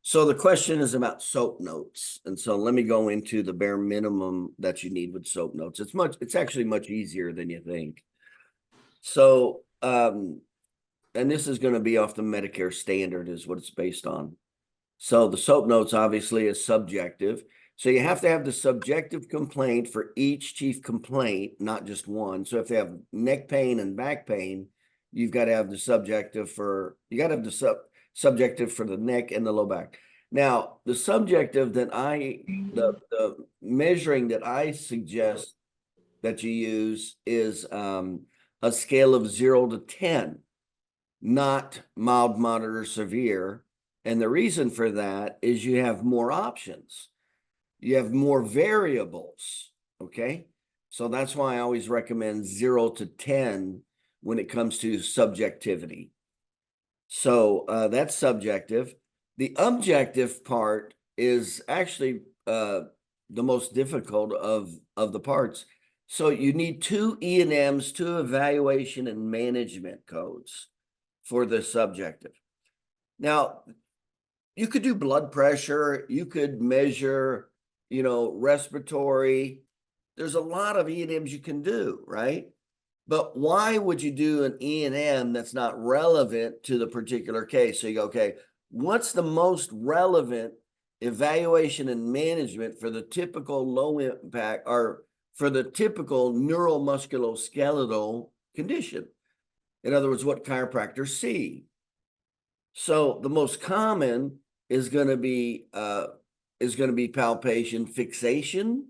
So the question is about SOAP notes. And so let me go into the bare minimum that you need with SOAP notes. It's actually much easier than you think. So, and this is going to be off the Medicare standard is what it's based on. So the SOAP notes obviously is subjective. So you have to have the subjective complaint for each chief complaint, not just one. So if they have neck pain and back pain, you've got to have the subjective for subjective for the neck and the low back. Now, the subjective that the measuring that I suggest that you use is a scale of 0 to 10, not mild, moderate, or severe. And the reason for that is you have more options. You have more variables, okay? So that's why I always recommend 0 to 10 when it comes to subjectivity. So that's subjective. The objective part is actually the most difficult of the parts. So you need 2 E&Ms, 2 evaluation and management codes for the subjective. Now, you could do blood pressure, you could measure, respiratory. There's a lot of E&Ms you can do, right? But why would you do an E&M that's not relevant to the particular case? So you go, okay, what's the most relevant evaluation and management for the typical low impact or for the typical neuromusculoskeletal condition? In other words, what chiropractors see. So the most common is going to be palpation fixation.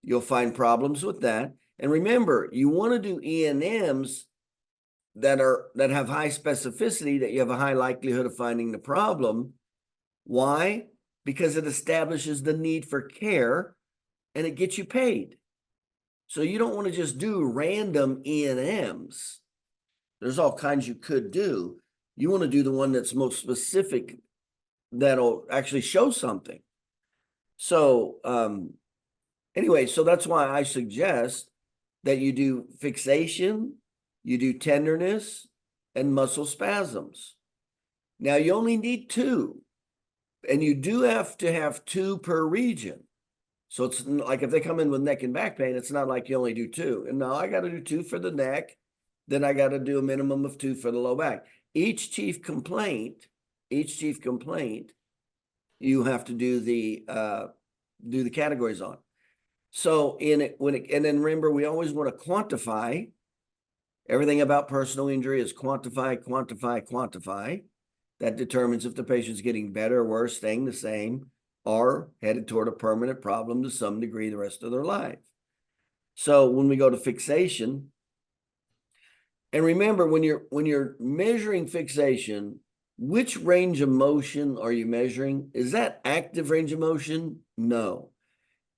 You'll find problems with that. And remember, you want to do E&Ms that have high specificity, that you have a high likelihood of finding the problem. Why? Because it establishes the need for care and it gets you paid. So you don't want to just do random E&Ms. There's all kinds you could do. You want to do the one that's most specific, that'll actually show something. So anyway, so that's why I suggest that you do fixation, you do tenderness, and muscle spasms. Now, you only need 2, and you do have to have 2 per region. So it's like if they come in with neck and back pain, it's not like you only do 2. And now I got to do 2 for the neck, then I got to do a minimum of 2 for the low back. Each chief complaint, you have to do the categories on. So and then remember, we always want to quantify. Everything about personal injury is quantify. That determines if the patient's getting better or worse, staying the same, or headed toward a permanent problem to some degree the rest of their life. So when we go to fixation, and remember, when you're measuring fixation, which range of motion are you measuring? Is that active range of motion? No.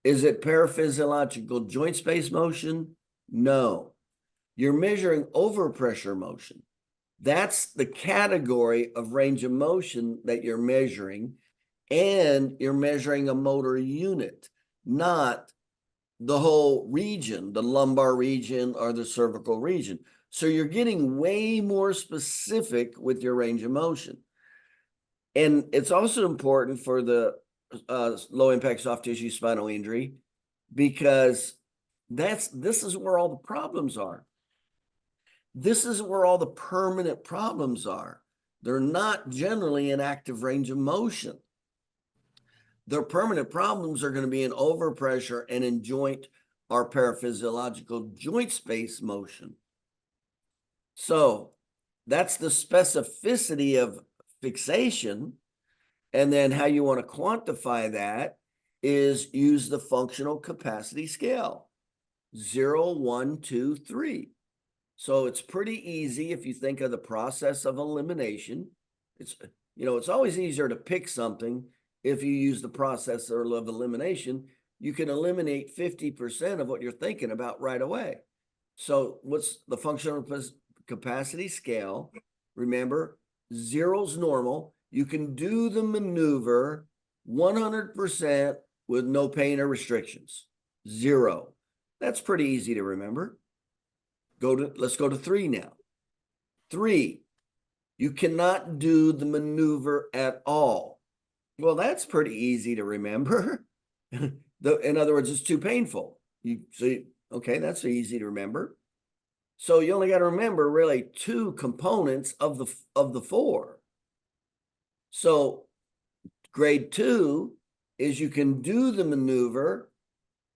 Is it paraphysiological joint space motion? No. You're measuring overpressure motion. That's the category of range of motion that you're measuring, and you're measuring a motor unit, not the whole region, the lumbar region or the cervical region. So you're getting way more specific with your range of motion. And it's also important for the low impact soft tissue spinal injury, because this is where all the problems are. This is where all the permanent problems are. They're not generally in active range of motion. Their permanent problems are going to be in overpressure and in joint or paraphysiological joint space motion. So that's the specificity of fixation. And then how you want to quantify that is use the functional capacity scale, 0, 1, 2, 3. So it's pretty easy if you think of the process of elimination. It's always easier to pick something if you use the process of elimination. You can eliminate 50% of what you're thinking about right away. So what's the functional capacity scale? Remember, 0's normal. You can do the maneuver 100% with no pain or restrictions. 0. That's pretty easy to remember. Let's go to 3 now. 3, You cannot do the maneuver at all. Well, that's pretty easy to remember. In other words, it's too painful. Okay, that's easy to remember. So you only got to remember really two components of the four. So grade 2 is you can do the maneuver,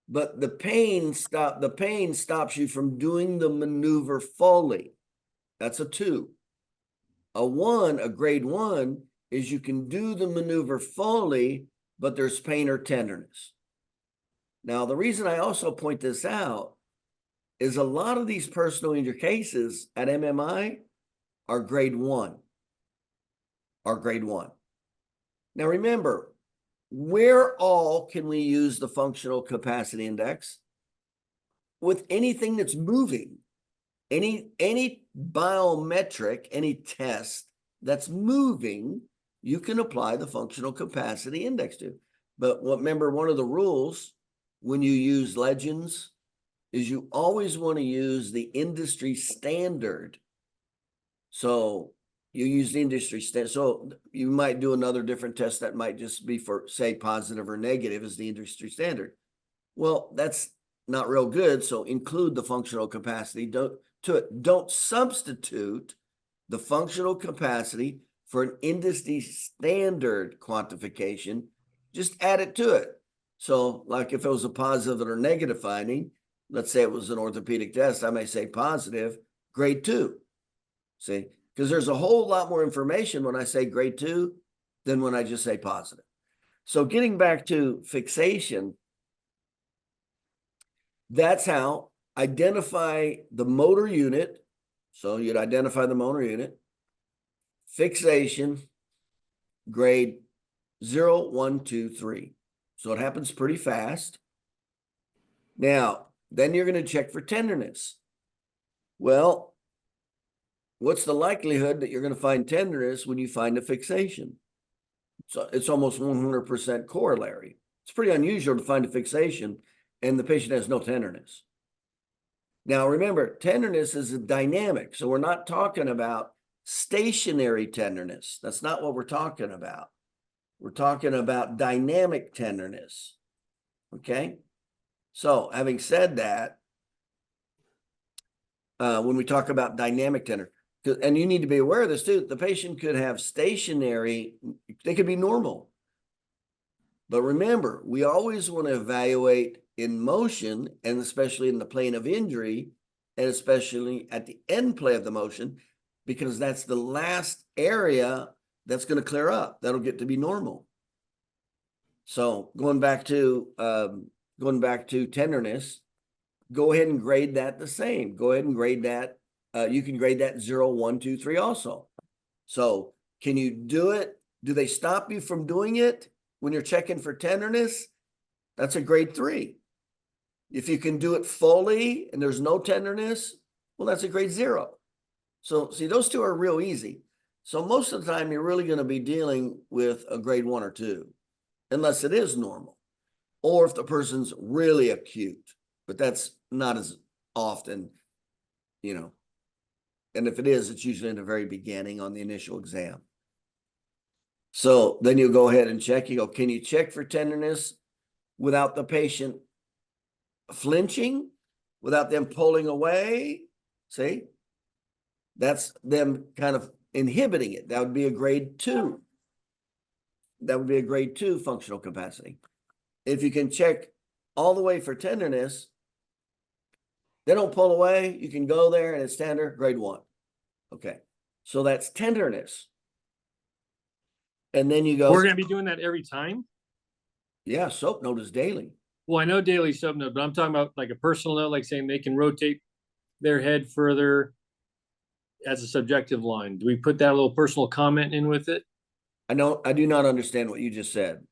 but the pain stops you from doing the maneuver fully. That's a 2. A grade 1 is you can do the maneuver fully, but there's pain or tenderness. Now, the reason I also point this out is a lot of these personal injury cases at MMI are grade 1. Now, remember, where all can we use the functional capacity index? With anything that's moving. Any biometric, any test that's moving, you can apply the functional capacity index to. But remember, one of the rules when you use legends is you always want to use the industry standard. So you use the industry standard. So you might do another different test that might just be for, say, positive or negative as the industry standard. Well, that's not real good. So include the functional capacity to it. Don't substitute the functional capacity for an industry standard quantification. Just add it to it. So like if it was a positive or negative finding, let's say it was an orthopedic test, I may say positive, grade 2. See, because there's a whole lot more information when I say grade 2 than when I just say positive. So getting back to fixation, that's how identify the motor unit. So you'd identify the motor unit, fixation, grade 0, 1, 2, 3. So it happens pretty fast. Now, then you're going to check for tenderness. Well, what's the likelihood that you're going to find tenderness when you find a fixation? So it's almost 100% corollary. It's pretty unusual to find a fixation and the patient has no tenderness. Now, remember, tenderness is a dynamic. So we're not talking about stationary tenderness. That's not what we're talking about. We're talking about dynamic tenderness. Okay? So having said that, when we talk about dynamic tenderness, and you need to be aware of this too, the patient could have stationary, they could be normal. But remember, we always want to evaluate in motion, and especially in the plane of injury, and especially at the end play of the motion, because that's the last area that's going to clear up. That'll get to be normal. So going back to tenderness, go ahead and grade that the same. Go ahead and grade that. You can grade that 0, 1, 2, 3 also. So can you do it? Do they stop you from doing it when you're checking for tenderness? That's a grade 3. If you can do it fully and there's no tenderness, well, that's a grade 0. So see, those two are real easy. So most of the time, you're really going to be dealing with a grade 1 or 2, unless it is normal, or if the person's really acute, but that's not as often, and if it is, it's usually in the very beginning on the initial exam. So then you go ahead and check. You go, can you check for tenderness without the patient flinching, without them pulling away? See, that's them kind of inhibiting it. That would be a grade 2. That would be a grade 2 functional capacity. If you can check all the way for tenderness, they don't pull away, you can go there and it's tender, grade 1. Okay, so that's tenderness. And then you go. We're going to be doing that every time? Yeah, soap note is daily. Well, I know daily soap note, but I'm talking about like a personal note, like saying they can rotate their head further as a subjective line. Do we put that little personal comment in with it? I do not understand what you just said.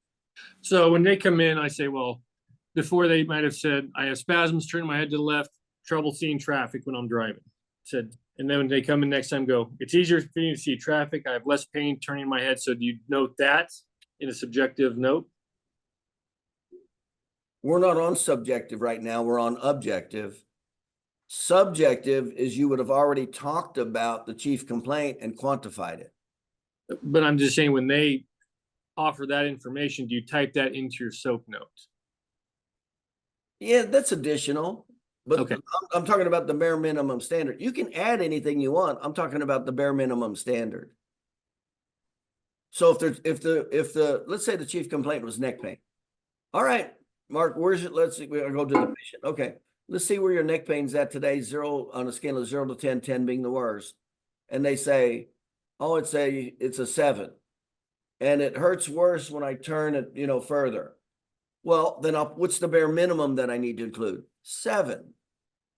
So when they come in, I say, well, before they might have said, I have spasms, turning my head to the left, trouble seeing traffic when I'm driving. Said, and then when they come in next time, go, it's easier for me to see traffic. I have less pain turning my head. So do you note that in a subjective note? We're not on subjective right now. We're on objective. Subjective is you would have already talked about the chief complaint and quantified it. But I'm just saying, when they offer that information, do you type that into your SOAP notes? Yeah, that's additional, but Okay. I'm talking about the bare minimum standard. You can add anything you want. I'm talking about the bare minimum standard. So if the let's say the chief complaint was neck pain. All right, Mark, where's it? Let's see. We'll go to the patient. Okay, let's see where your neck pain's at today. 0 on a scale of 0 to 10, 10 being the worst. And they say, oh, it's a 7, and it hurts worse when I turn it, further. Well, then what's the bare minimum that I need to include? 7.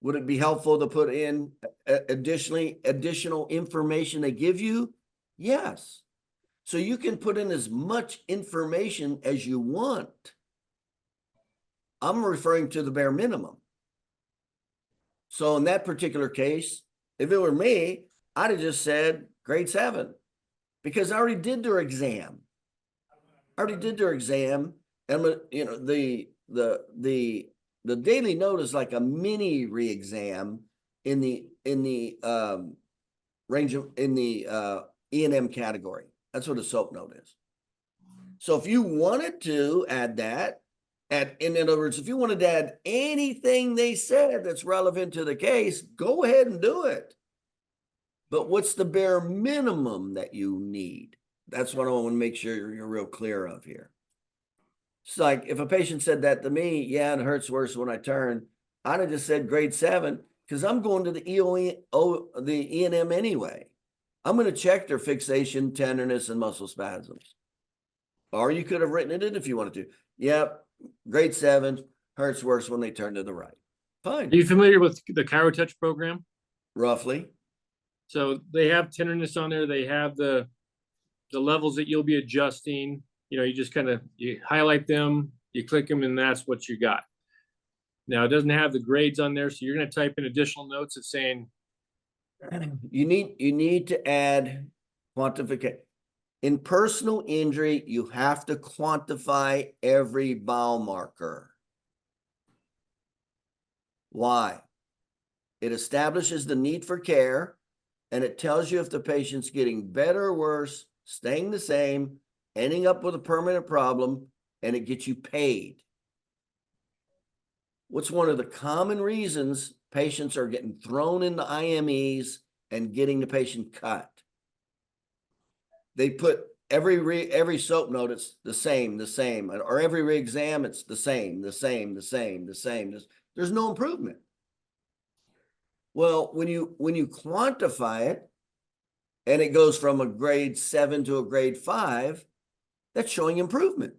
Would it be helpful to put in additional information they give you? Yes. So you can put in as much information as you want. I'm referring to the bare minimum. So in that particular case, if it were me, I'd have just said grade 7, because I already did their exam. And the daily note is like a mini re-exam in the range of E&M category. That's what a SOAP note is. So if you wanted to add that, in other words, if you wanted to add anything they said that's relevant to the case, go ahead and do it. But what's the bare minimum that you need? That's what I want to make sure you're real clear of here. It's like if a patient said that to me, yeah, it hurts worse when I turn, I'd have just said grade 7, because I'm going to the E&M anyway. I'm going to check their fixation, tenderness, and muscle spasms. Or you could have written it in if you wanted to. Yep, grade 7, hurts worse when they turn to the right. Fine. Are you familiar with the ChiroTouch program? Roughly. So they have tenderness on there. They have the levels that you'll be adjusting. You just kind of, you highlight them, you click them, and that's what you got. Now, it doesn't have the grades on there, so you're going to type in additional notes that's saying, you need to add quantification. In personal injury, you have to quantify every biomarker. Why? It establishes the need for care, and it tells you if the patient's getting better or worse, staying the same, ending up with a permanent problem, and it gets you paid. What's one of the common reasons patients are getting thrown into IMEs and getting the patient cut? They put every SOAP note, it's the same, or every re-exam, it's the same. There's no improvement. Well, when you quantify it, and it goes from a grade 7 to a grade 5, that's showing improvement.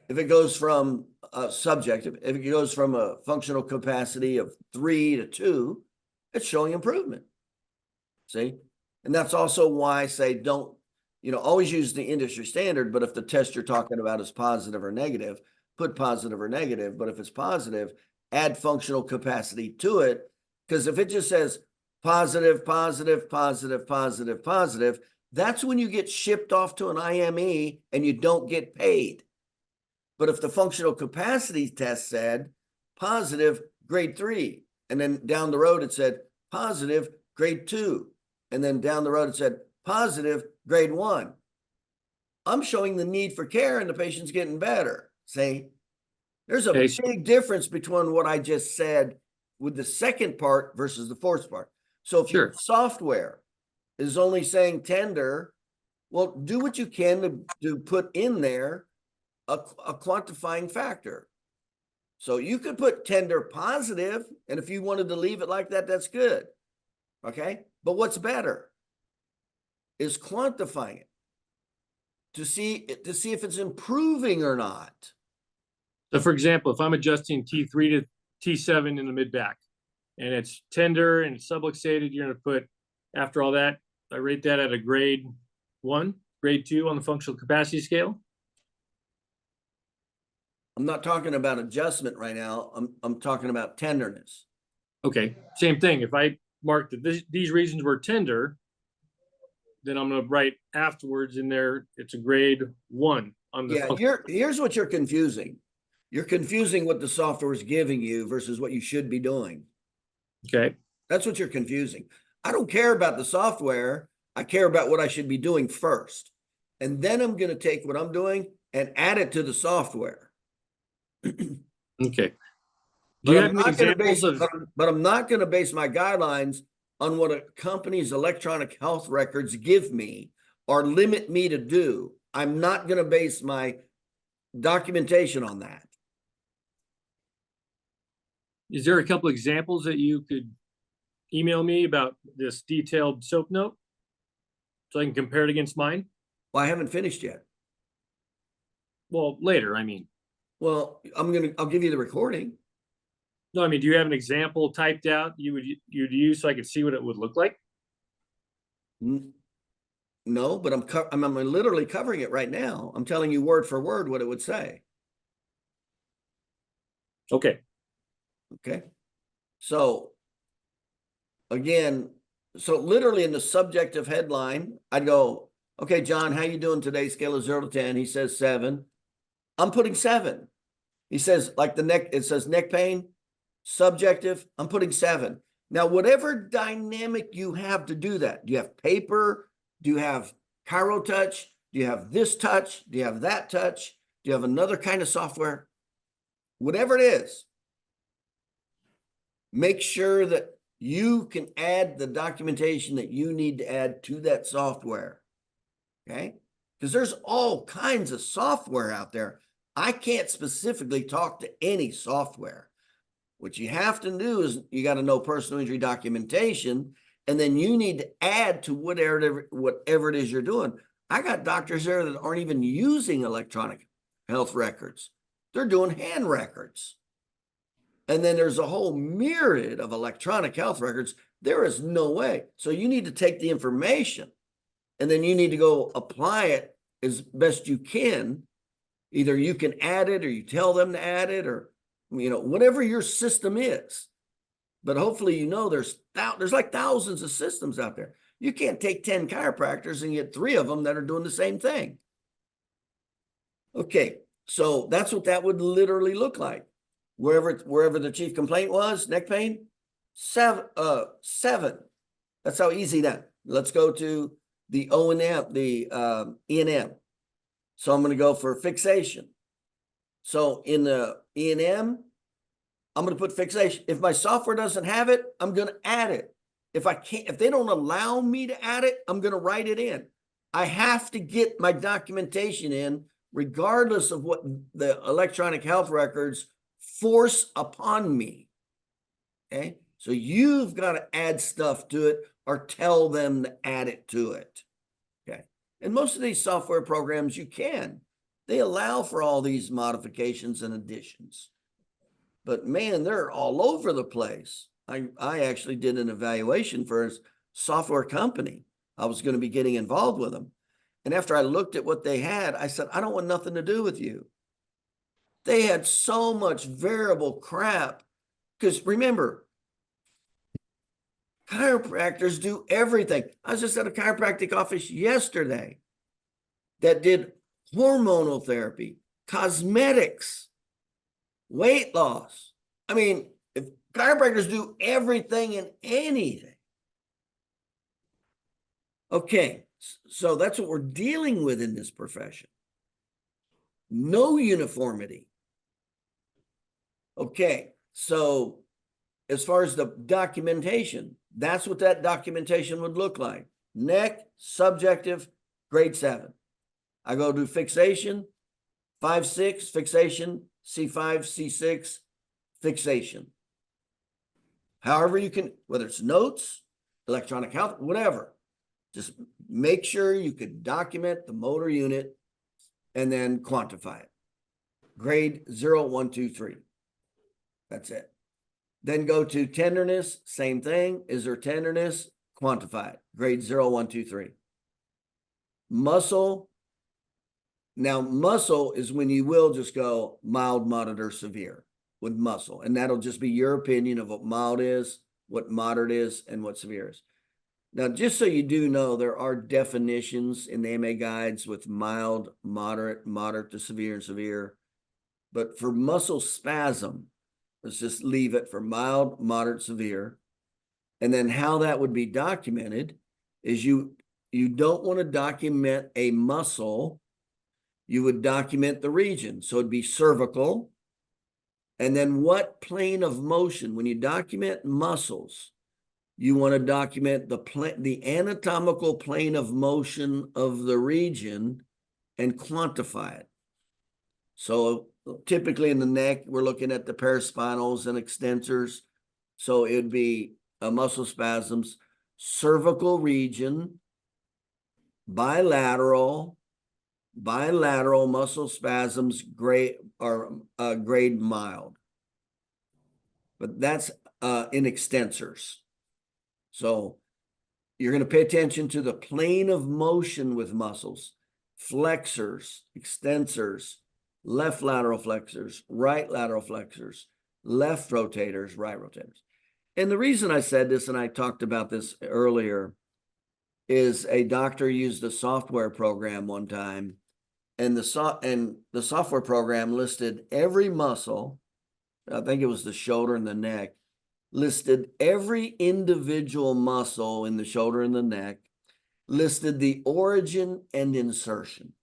If it goes from subjective, if it goes from a functional capacity of 3 to 2, it's showing improvement. See? And that's also why I say don't, always use the industry standard, but if the test you're talking about is positive or negative, put positive or negative. But if it's positive, add functional capacity to it. Because if it just says positive, that's when you get shipped off to an IME and you don't get paid. But if the functional capacity test said positive grade 3, and then down the road it said positive grade 2, and then down the road it said positive grade 1, I'm showing the need for care and the patient's getting better. See, there's a big difference between what I just said with the second part versus the fourth part. So if your software is only saying tender, well, do what you can to put in there a quantifying factor. So you could put tender positive, and if you wanted to leave it like that, that's good. Okay. But what's better is quantifying it to see if it's improving or not. So for example, if I'm adjusting T3 to T7 in the mid back and it's tender and it's subluxated, you're going to put, after all that, I rate that at a grade 1, grade 2 on the functional capacity scale. I'm not talking about adjustment right now. I'm talking about tenderness. Okay, same thing. If I mark that these reasons were tender, then I'm going to write afterwards in there, it's a grade 1 on the. Yeah, here's what you're confusing. You're confusing what the software is giving you versus what you should be doing. Okay. That's what you're confusing. I don't care about the software. I care about what I should be doing first. And then I'm going to take what I'm doing and add it to the software. Okay. Do But you I'm have any not going to examples base, of, but I'm not going to base my guidelines on what a company's electronic health records give me or limit me to do. I'm not going to base my documentation on that. is there a couple examples that you could email me about this detailed SOAP note so I can compare it against mine? Well, I haven't finished yet. Well, later, I mean. Well, I'll give you the recording. No, I mean, do you have an example typed out you'd use so I could see what it would look like? No, but I'm literally covering it right now. I'm telling you word for word what it would say. Okay. Okay. So again, so literally in the subjective headline, I'd go, okay, John, how you doing today? Scale of 0 to 10. He says 7. I'm putting 7. He says like it says neck pain, subjective. I'm putting 7. Now, whatever dynamic you have to do that, do you have paper? Do you have Chiro touch? Do you have this touch? Do you have that touch? Do you have another kind of software? Whatever it is, make sure that you can add the documentation that you need to add to that software. Okay? Because there's all kinds of software out there. I can't specifically talk to any software. What you have to do is you got to know personal injury documentation, and then you need to add to whatever it is you're doing. I got doctors there that aren't even using electronic health records. They're doing hand records. And then there's a whole myriad of electronic health records. There is no way. So you need to take the information and then you need to go apply it as best you can. Either you can add it or you tell them to add it, or whatever your system is. But hopefully there's like thousands of systems out there. You can't take 10 chiropractors and get 3 of them that are doing the same thing. Okay, so that's what that would literally look like. Wherever the chief complaint was, neck pain, 7. That's how easy that. Let's go to the O&M, the E&M. So I'm going to go for fixation. So in the E&M, I'm going to put fixation. If my software doesn't have it, I'm going to add it. If they don't allow me to add it, I'm going to write it in. I have to get my documentation in regardless of what the electronic health records force upon me. Okay. So you've got to add stuff to it or tell them to add it to it. Okay. And most of these software programs, they allow for all these modifications and additions. But man, they're all over the place. I actually did an evaluation for a software company. I was going to be getting involved with them. And after I looked at what they had, I said, I don't want nothing to do with you. They had so much variable crap. Because remember, chiropractors do everything. I was just at a chiropractic office yesterday that did hormonal therapy, cosmetics, weight loss. I mean, if chiropractors do everything and anything. Okay, so that's what we're dealing with in this profession. No uniformity. Okay, so as far as the documentation, that's what that documentation would look like. Neck, subjective, grade 7. I go to fixation, 5-6, fixation, C5, C6, fixation. However you can, whether it's notes, electronic health, whatever, just make sure you can document the motor unit and then quantify it. Grade 0, 1, 2, 3. That's it. Then go to tenderness, same thing. Is there tenderness? Quantify it. Grade 0, 1, 2, 3. Muscle. Now, muscle is when you will just go mild, moderate, or severe with muscle. And that'll just be your opinion of what mild is, what moderate is, and what severe is. Now, just so you do know, there are definitions in the AMA guides with mild, moderate, moderate to severe, and severe. But for muscle spasm, let's just leave it for mild, moderate, severe. And then how that would be documented is you don't want to document a muscle. You would document the region. So it'd be cervical. And then what plane of motion? When you document muscles, you want to document the anatomical plane of motion of the region and quantify it. So typically in the neck, we're looking at the paraspinals and extensors. So it'd be muscle spasms, cervical region, bilateral muscle spasms, grade mild. But that's in extensors. So you're going to pay attention to the plane of motion with muscles, flexors, extensors, left lateral flexors, right lateral flexors, left rotators, right rotators. And the reason I said this, and I talked about this earlier, is a doctor used a software program one time, and the software program listed every muscle, I think it was the shoulder and the neck, listed every individual muscle in the shoulder and the neck, listed the origin and insertion.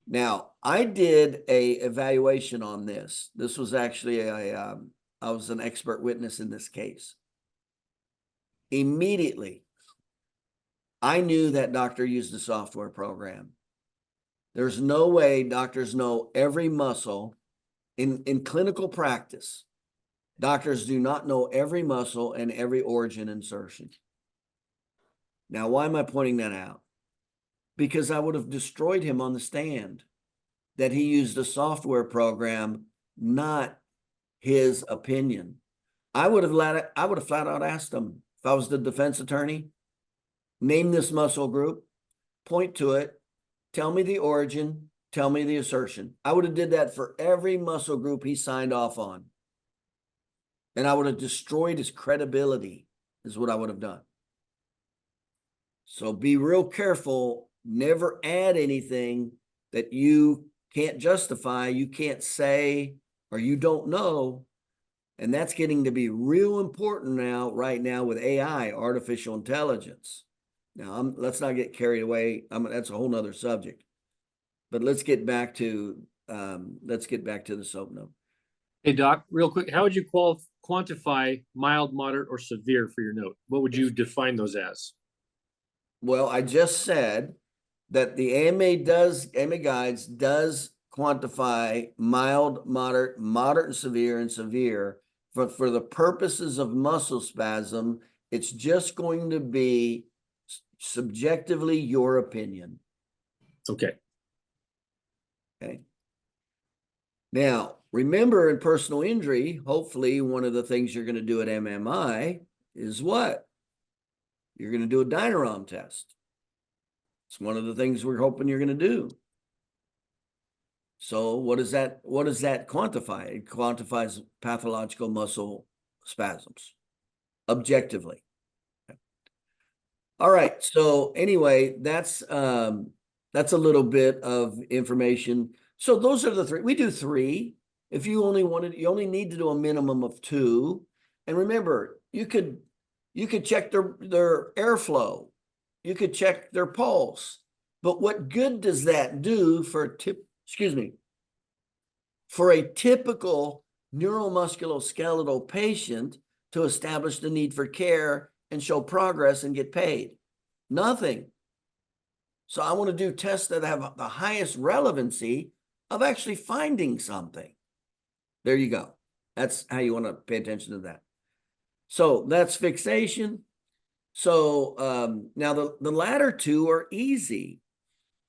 Now, I did a evaluation on this. This was actually I was an expert witness in this case. Immediately, I knew that doctor used a software program. There's no way doctors know every muscle in clinical practice. Doctors do not know every muscle and every origin insertion. Now, why am I pointing that out? Because I would have destroyed him on the stand that he used a software program, not his opinion. I would have flat out asked him, if I was the defense attorney, name this muscle group, point to it, tell me the origin, tell me the assertion. I would have did that for every muscle group he signed off on. And I would have destroyed his credibility, is what I would have done. So be real careful. Never add anything that you can't justify, you can't say, or you don't know. And that's getting to be real important right now with AI, artificial intelligence. Now, let's not get carried away. That's a whole nother subject. But let's get back to the soap note. Hey, Doc, real quick, how would you quantify mild, moderate, or severe for your note? What would you define those as? Well, I just said that the AMA Guides does quantify mild, moderate, and severe. For the purposes of muscle spasm, it's just going to be subjectively your opinion. Okay. Okay. Now, remember in personal injury, hopefully one of the things you're going to do at MMI is what? You're going to do a Dynarom test. It's one of the things we're hoping you're going to do. So what does that quantify? It quantifies pathological muscle spasms objectively. Okay. All right. So anyway, that's a little bit of information. So those are the three. We do three. If you only need to do a minimum of two. And remember, you could check their airflow. You could check their pulse. But what good does that do for a typical neuromusculoskeletal patient to establish the need for care and show progress and get paid? Nothing. So I want to do tests that have the highest relevancy of actually finding something. There you go. That's how you want to pay attention to that. So that's fixation. So now the latter two are easy.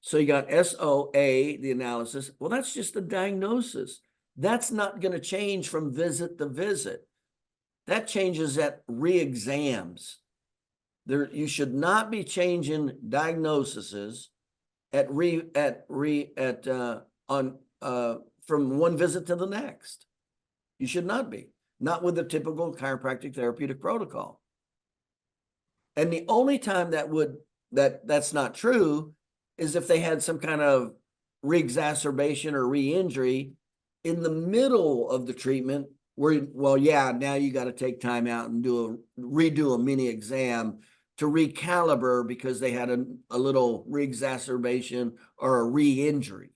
So you got SOA, the analysis. Well, that's just a diagnosis. That's not going to change from visit to visit. That changes at re-exams. You should not be changing diagnoses from one visit to the next. You should not be. Not with the typical chiropractic therapeutic protocol. And the only time that's not true is if they had some kind of re-exacerbation or re-injury in the middle of the treatment well, yeah, now you got to take time out and redo a mini exam to recalibrate because they had a little re-exacerbation or a re-injury.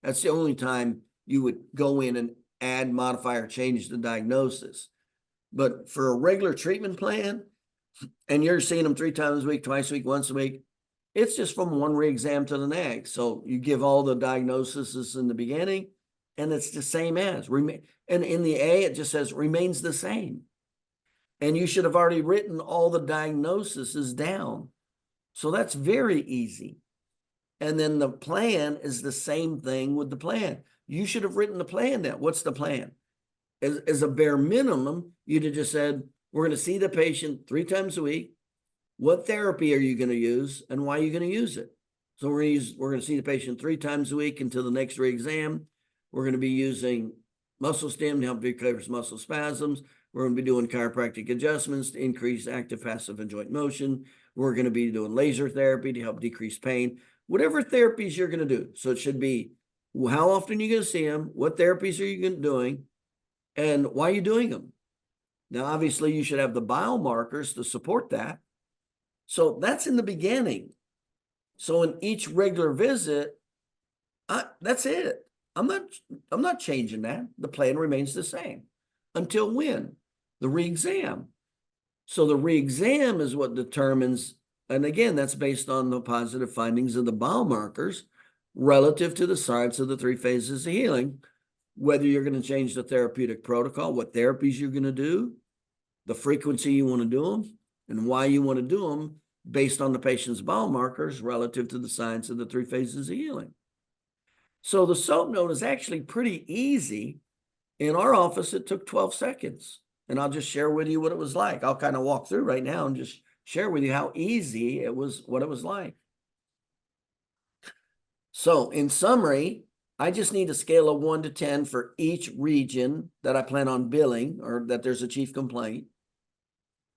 That's the only time you would go in and add, modify, or change the diagnosis. But for a regular treatment plan, and you're seeing them 3 times a week, twice a week, once a week, it's just from one re-exam to the next. So you give all the diagnoses in the beginning, and it's the same as. And in the A, it just says remains the same. And you should have already written all the diagnoses down. So that's very easy. And then the plan is the same thing with the plan. You should have written the plan down. What's the plan? As a bare minimum, you'd have just said, we're going to see the patient 3 times a week. What therapy are you going to use and why are you going to use it? So we're going to see the patient 3 times a week until the next re-exam. We're going to be using muscle stim to help decrease muscle spasms. We're going to be doing chiropractic adjustments to increase active, passive, and joint motion. We're going to be doing laser therapy to help decrease pain. Whatever therapies you're going to do. So it should be how often you're going to see them, what therapies are you doing, and why are you doing them? Now, obviously, you should have the biomarkers to support that. So that's in the beginning. So in each regular visit, that's it. I'm not changing that. The plan remains the same until when? The re-exam. So the re-exam is what determines, and again, that's based on the positive findings of the biomarkers relative to the science of the 3 phases of healing, whether you're going to change the therapeutic protocol, what therapies you're going to do, the frequency you want to do them, and why you want to do them based on the patient's biomarkers relative to the science of the 3 phases of healing. So the SOAP note is actually pretty easy. In our office, it took 12 seconds. And I'll just share with you what it was like. I'll kind of walk through right now and just share with you how easy it was, what it was like. So in summary, I just need a scale of 1 to 10 for each region that I plan on billing or that there's a chief complaint.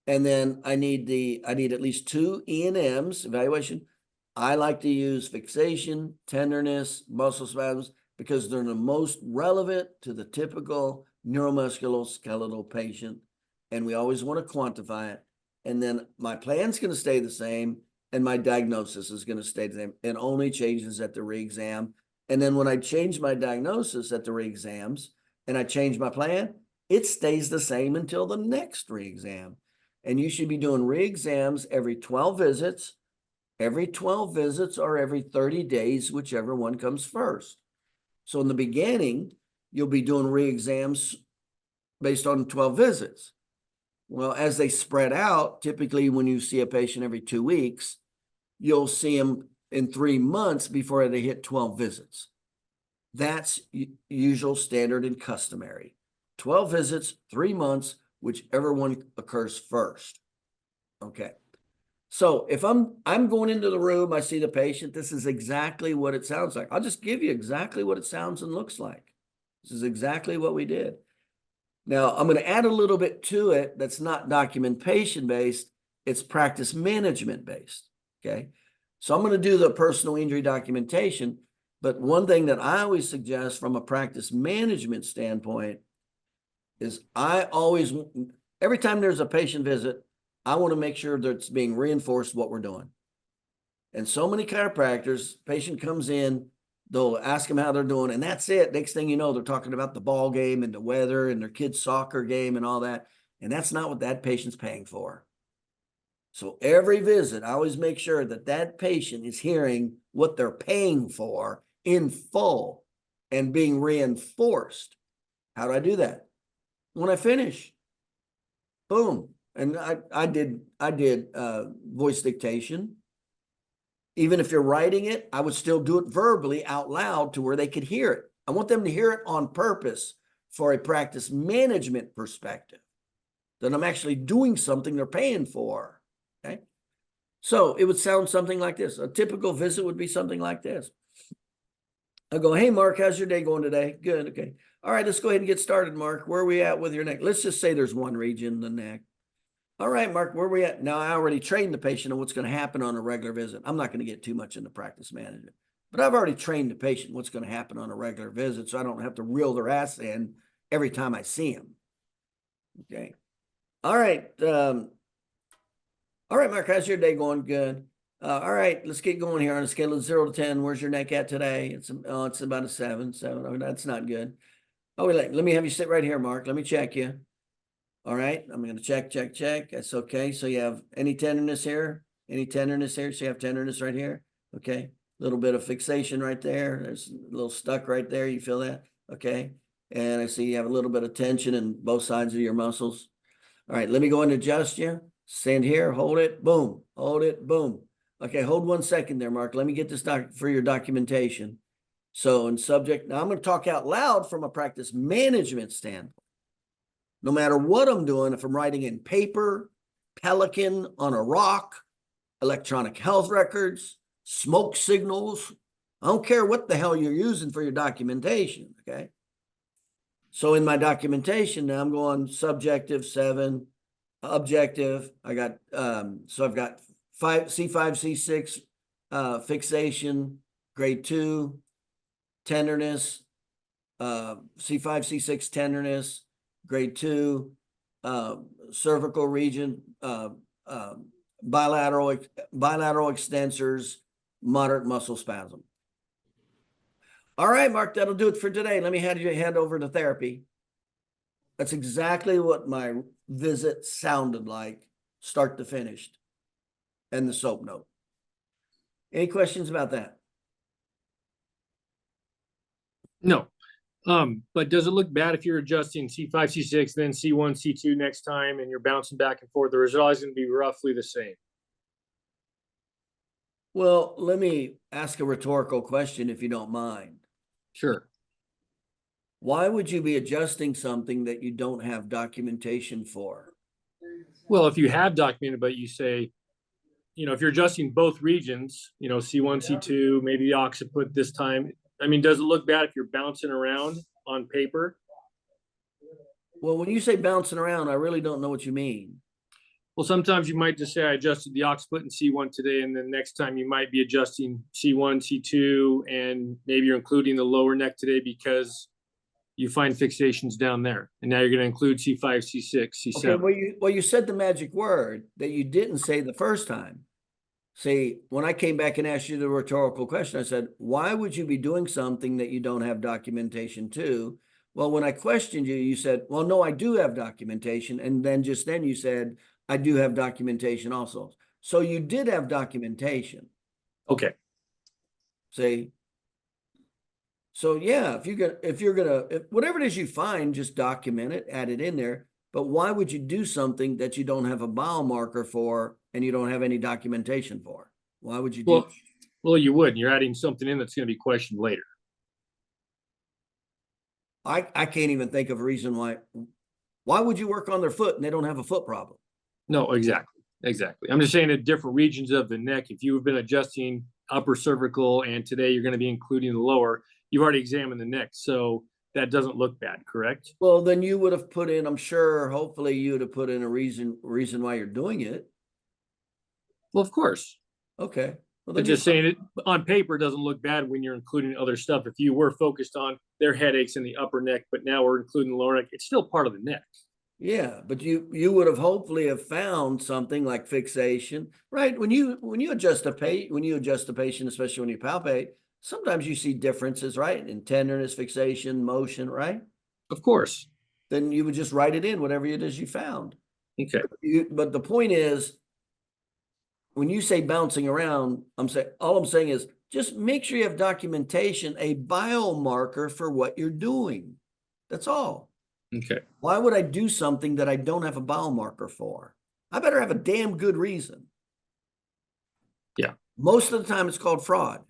And then I need at least 2 E&Ms evaluation. I like to use fixation, tenderness, muscle spasms, because they're the most relevant to the typical neuromusculoskeletal patient. And we always want to quantify it. And then my plan's going to stay the same and my diagnosis is going to stay the same. It only changes at the re-exam. And then when I change my diagnosis at the re-exams and I change my plan, it stays the same until the next re-exam. And you should be doing re-exams every 12 visits, or every 30 days, whichever one comes first. So in the beginning, you'll be doing re-exams based on 12 visits. Well, as they spread out, typically when you see a patient every 2 weeks, you'll see them in 3 months before they hit 12 visits. That's usual, standard, and customary. 12 visits, 3 months, whichever one occurs first. Okay. So if I'm going into the room, I see the patient, this is exactly what it sounds like. I'll just give you exactly what it sounds and looks like. This is exactly what we did. Now, I'm going to add a little bit to it that's not documentation based. It's practice management based. Okay. So I'm going to do the personal injury documentation. But one thing that I always suggest from a practice management standpoint is every time there's a patient visit, I want to make sure that it's being reinforced what we're doing. And so many chiropractors, patient comes in, they'll ask them how they're doing, and that's it. Next thing you know, they're talking about the ball game and the weather and their kid's soccer game and all that. And that's not what that patient's paying for. So every visit, I always make sure that that patient is hearing what they're paying for in full and being reinforced. How do I do that? When I finish, boom. And I did voice dictation. Even if you're writing it, I would still do it verbally out loud to where they could hear it. I want them to hear it on purpose for a practice management perspective, that I'm actually doing something they're paying for. Okay. So it would sound something like this. A typical visit would be something like this. I go, hey, Mark, how's your day going today? Good. Okay. All right, let's go ahead and get started, Mark. Where are we at with your neck? Let's just say there's one region, the neck. All right, Mark, where are we at? Now, I already trained the patient on what's going to happen on a regular visit. I'm not going to get too much into practice management, but I've already trained the patient what's going to happen on a regular visit, so I don't have to reel their ass in every time I see them. Okay. All right. All right, Mark, how's your day going? Good. All right, let's get going here on a scale of 0 to 10. Where's your neck at today? It's about a 7. Oh, that's not good. Oh, wait, let me have you sit right here, Mark. Let me check you. All right, I'm going to check. That's okay. So you have any tenderness here? Any tenderness here? So you have tenderness right here. Okay. A little bit of fixation right there. There's a little stuck right there. You feel that? Okay. And I see you have a little bit of tension in both sides of your muscles. All right, let me go and adjust you. Stand here, hold it, boom, hold it, boom. Okay, hold 1 second there, Mark. Let me get this for your documentation. So in subject, now I'm going to talk out loud from a practice management standpoint. No matter what I'm doing, if I'm writing in paper, Pelican on a rock, electronic health records, smoke signals, I don't care what the hell you're using for your documentation, okay? So in my documentation, now I'm going subjective 7, objective. I got, so I've got C5, C6, fixation, grade 2, tenderness, C5, C6 tenderness, grade 2, cervical region, bilateral extensors, moderate muscle spasm. All right, Mark, that'll do it for today. Let me hand over to therapy. That's exactly what my visit sounded like, start to finish, and the soap note. Any questions about that? No. But does it look bad if you're adjusting C5, C6, then C1, C2 next time, and you're bouncing back and forth, or is it always going to be roughly the same? Well, let me ask a rhetorical question, if you don't mind. Sure. Why would you be adjusting something that you don't have documentation for? Well, if you have documented, but you say, if you're adjusting both regions, C1, C2, maybe the occiput this time. I mean, does it look bad if you're bouncing around on paper? Well, when you say bouncing around, I really don't know what you mean. Well, sometimes you might just say I adjusted the occiput in C1 today, and then next time you might be adjusting C1, C2, and maybe you're including the lower neck today because you find fixations down there, and now you're going to include C5, C6, C7. Okay, well, you said the magic word that you didn't say the first time. See, when I came back and asked you the rhetorical question, I said, why would you be doing something that you don't have documentation to? Well, when I questioned you, you said, well, no, I do have documentation. And then just then you said, I do have documentation also. So you did have documentation. Okay. See? So yeah, if whatever it is you find, just document it, add it in there. But why would you do something that you don't have a biomarker for and you don't have any documentation for? Why would you do? Well, you would. You're adding something in that's going to be questioned later. I can't even think of a reason why. Why would you work on their foot and they don't have a foot problem? No, exactly. I'm just saying at different regions of the neck, if you've been adjusting upper cervical and today you're going to be including the lower, you've already examined the neck. So that doesn't look bad, correct? Well, then you would have put in, I'm sure, hopefully you would have put in a reason why you're doing it. Well, of course. Okay. Well, But just saying it on paper doesn't look bad when you're including other stuff. If you were focused on their headaches in the upper neck, but now we're including the lower neck, it's still part of the neck. Yeah, but you would have hopefully have found something like fixation, right? When you adjust a patient, especially when you palpate, sometimes you see differences, right? In tenderness, fixation, motion, right? Of course. Then you would just write it in, whatever it is you found. Okay. But the point is, when you say bouncing around, all I'm saying is just make sure you have documentation, a biomarker for what you're doing. That's all. Okay. Why would I do something that I don't have a biomarker for? I better have a damn good reason. Yeah. Most of the time it's called fraud.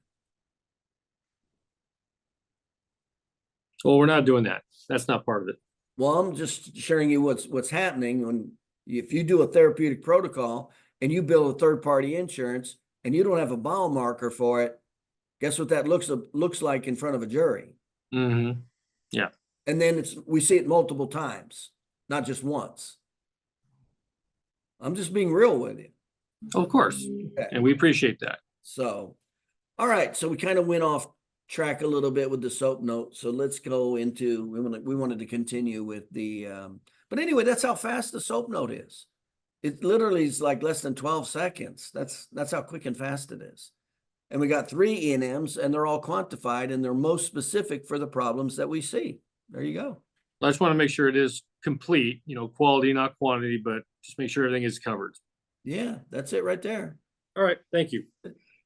Well, we're not doing that. That's not part of it. Well, I'm just sharing you what's happening if you do a therapeutic protocol and you bill a third-party insurance and you don't have a biomarker for it, guess what that looks like in front of a jury? Mm-hmm. Yeah. And then we see it multiple times, not just once. I'm just being real with you. Of course. Okay. And we appreciate that. So, all right. So we kind of went off track a little bit with the soap note. So let's go into, we wanted to continue with the But anyway, that's how fast the soap note is. It literally is like less than 12 seconds. That's how quick and fast it is. And we got 3 E&Ms, and they're all quantified, and they're most specific for the problems that we see. There you go. I just want to make sure it is complete, quality, not quantity, but just make sure everything is covered. Yeah, that's it right there. All right. Thank you.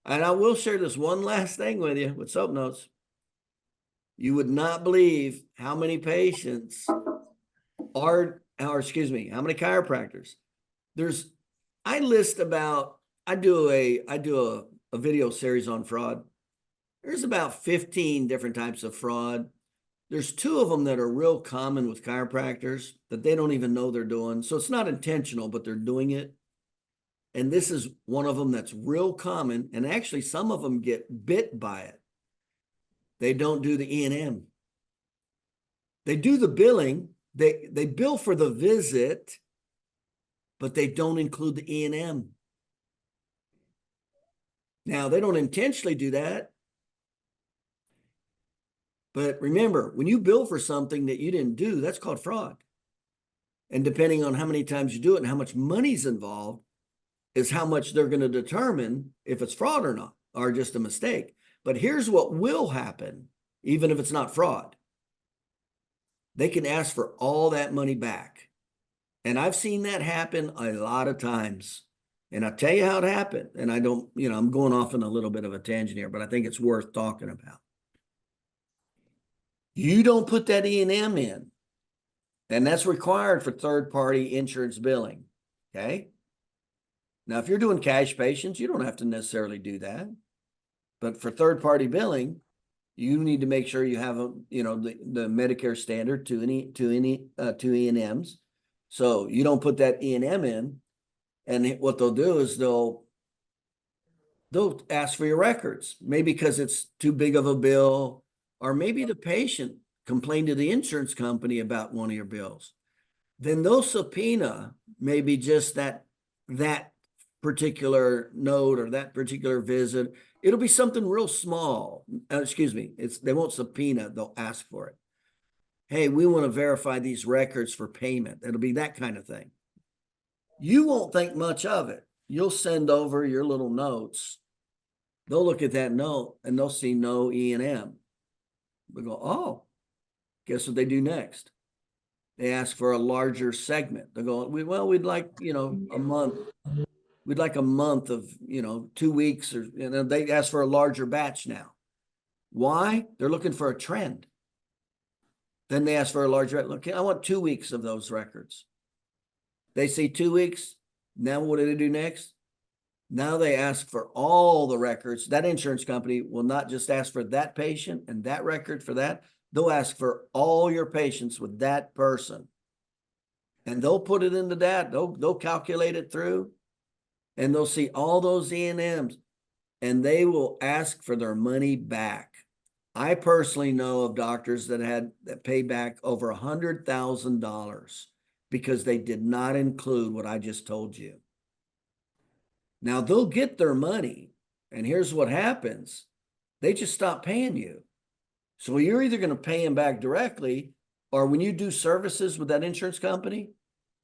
And I will share this one last thing with you with soap notes. You would not believe how many patients are, or excuse me, how many chiropractors. I do a video series on fraud. There's about 15 different types of fraud. There's 2 of them that are real common with chiropractors that they don't even know they're doing. So it's not intentional, but they're doing it. And this is one of them that's real common. And actually, some of them get bit by it. They don't do the E&M. They do the billing. They bill for the visit, but they don't include the E&M. Now, they don't intentionally do that. But remember, when you bill for something that you didn't do, that's called fraud. And depending on how many times you do it and how much money's involved is how much they're going to determine if it's fraud or not, or just a mistake. But here's what will happen, even if it's not fraud. They can ask for all that money back. And I've seen that happen a lot of times. And I'll tell you how it happened. And I don't, I'm going off on a little bit of a tangent here, but I think it's worth talking about. You don't put that E&M in, and that's required for third-party insurance billing, okay? Now, if you're doing cash patients, you don't have to necessarily do that. But for third-party billing, you need to make sure you have the Medicare standard to E&Ms. So you don't put that E&M in, and what they'll do is they'll ask for your records, maybe because it's too big of a bill, or maybe the patient complained to the insurance company about one of your bills. Then they'll subpoena maybe just that particular note or that particular visit. It'll be something real small. They won't subpoena, they'll ask for it. Hey, we want to verify these records for payment. It'll be that kind of thing. You won't think much of it. You'll send over your little notes. They'll look at that note and they'll see no E&M. We go, oh, guess what they do next? They ask for a larger segment. They go, we'd like, a month. We'd like a month of, 2 weeks, or they ask for a larger batch now. Why? They're looking for a trend. Then they ask for a larger, look, I want 2 weeks of those records. They see 2 weeks. Now what do they do next? Now they ask for all the records. That insurance company will not just ask for that patient and that record for that. They'll ask for all your patients with that person. And they'll put it into that. They'll calculate it through. And they'll see all those E&Ms. And they will ask for their money back. I personally know of doctors that paid back over $100,000 because they did not include what I just told you. Now they'll get their money, and here's what happens. They just stop paying you. So you're either going to pay them back directly, or when you do services with that insurance company,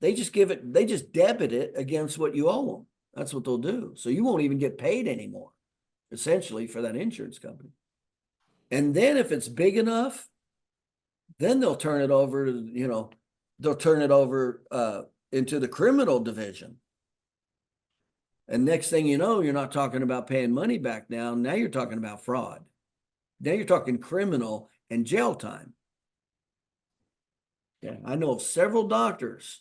they just debit it against what you owe them. That's what they'll do. So you won't even get paid anymore, essentially, for that insurance company. And then if it's big enough, then they'll turn it over to, into the criminal division. And next thing you know, you're not talking about paying money back now. Now you're talking about fraud. Now you're talking criminal and jail time. Yeah, I know of several doctors.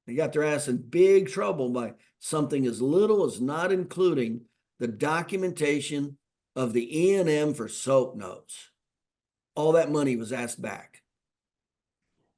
They got their ass in big trouble by something as little as not including the documentation of the E&M for soap notes. All that money was asked back.